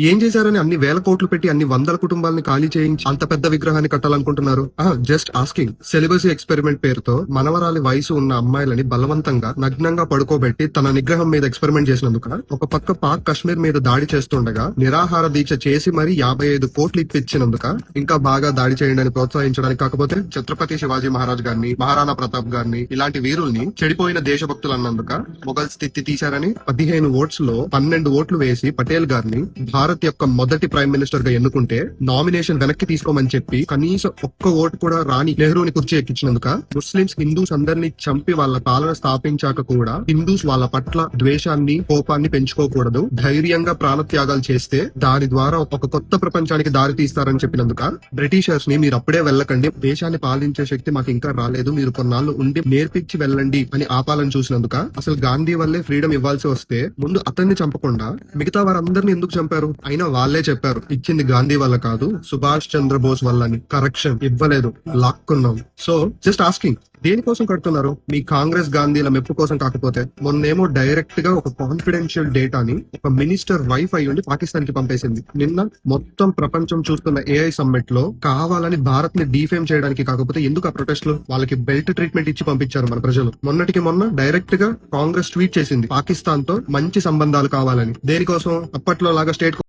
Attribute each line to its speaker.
Speaker 1: ఏం చేశారని అన్ని వేల కోట్లు పెట్టి అన్ని వందల కుటుంబాలని ఖాళీ చేయించి అంత పెద్ద విగ్రహాన్ని కట్టాలనుకుంటున్నారు? Just asking. సెలిబసీ ఎక్స్పెరిమెంట్ పేరుతో మనవరాలి వయసు ఉన్న అమ్మాయిలని బలవంతంగా నగ్నంగా పడుకోబెట్టి తన నిగ్రహం మీద ఎక్స్పెరిమెంట్ చేసినందుక ఒక పక్క పాక్ కశ్మీర్ మీద దాడి చేస్తుండగా నిరాహార దీక్ష చేసి మరి 55 కోట్లు ఇప్పించినందుక ఇంకా బాగా దాడి చేయండి ప్రోత్సహించడానికి. కాకపోతే ఛత్రపతి శివాజీ మహారాజ్ గారిని, మహారాణా ప్రతాప్ గారిని ఇలాంటి వీరుల్ని చెడిపోయిన దేశభక్తులు అన్నందుక మొఘల్ స్థితి తీశారని 15 ఓట్స్ లో 12 ఓట్లు వేసి పటేల్ గారిని భారత్ యొక్క మొదటి ప్రైమ్ మినిస్టర్ గా ఎన్నుకుంటే నామినేషన్ వెనక్కి తీసుకోమని చెప్పి కనీసం ఒక్క ఓటు కూడా రాని నెహ్రూని కుర్చీ ఎక్కించినందుక ముస్లింస్ హిందూస్ అందరినీ చంపి వాళ్ళ పాలన స్థాపించాక కూడా హిందూస్ వాళ్ళ పట్ల ద్వేషాన్ని, కోపాన్ని పెంచుకోకూడదు, ధైర్యంగా ప్రాణత్యాగాలు చేస్తే దాని ద్వారా ఒక కొత్త ప్రపంచానికి దారి తీస్తారని చెప్పినందుక బ్రిటిషర్స్ ని మీరు అప్పుడే వెళ్ళకండి, దేశాన్ని పాలించే శక్తి మాకు ఇంకా రాలేదు, మీరు కొన్నాళ్ళు ఉండి నేర్పించి వెళ్ళండి అని ఆపాలని చూసినందుక అసలు గాంధీ వల్లే ఫ్రీడమ్ ఇవ్వాల్సి వస్తే ముందు అతన్ని చంపకుండా మిగతా వారందరినీ ఎందుకు చంపారు? అయినా వాళ్ళే చెప్పారు ఇచ్చింది గాంధీ వల్ల కాదు, సుభాష్ చంద్రబోస్ వల్ల అని. కరెక్షన్ ఇవ్వలేదు, లాక్కున్నాం. సో జస్ట్ ఆస్కింగ్, దేనికోసం కడుతున్నారు? మీ కాంగ్రెస్ గాంధీల మెప్పు కోసం కాకపోతే. మొన్నేమో డైరెక్ట్ గా ఒక కాన్ఫిడెన్షియల్ డేటాని ఒక మినిస్టర్ వైఫ్ అయ్యుండి పాకిస్తాన్ కి పంపేసింది. నిన్న మొత్తం ప్రపంచం చూస్తున్న ఏఐ సమ్మిట్ లో కావాలని భారత్ ని డీఫేమ్ చేయడానికి కాకపోతే ఎందుకు ఆ ప్రొటెస్ట్లు? వాళ్ళకి బెల్ట్ ట్రీట్మెంట్ ఇచ్చి పంపించారు మన ప్రజలు. మొన్నటికి మొన్న డైరెక్ట్ గా కాంగ్రెస్ ట్వీట్ చేసింది పాకిస్తాన్ తో మంచి సంబంధాలు కావాలని. దేనికోసం? అప్పట్లో లాగా స్టేట్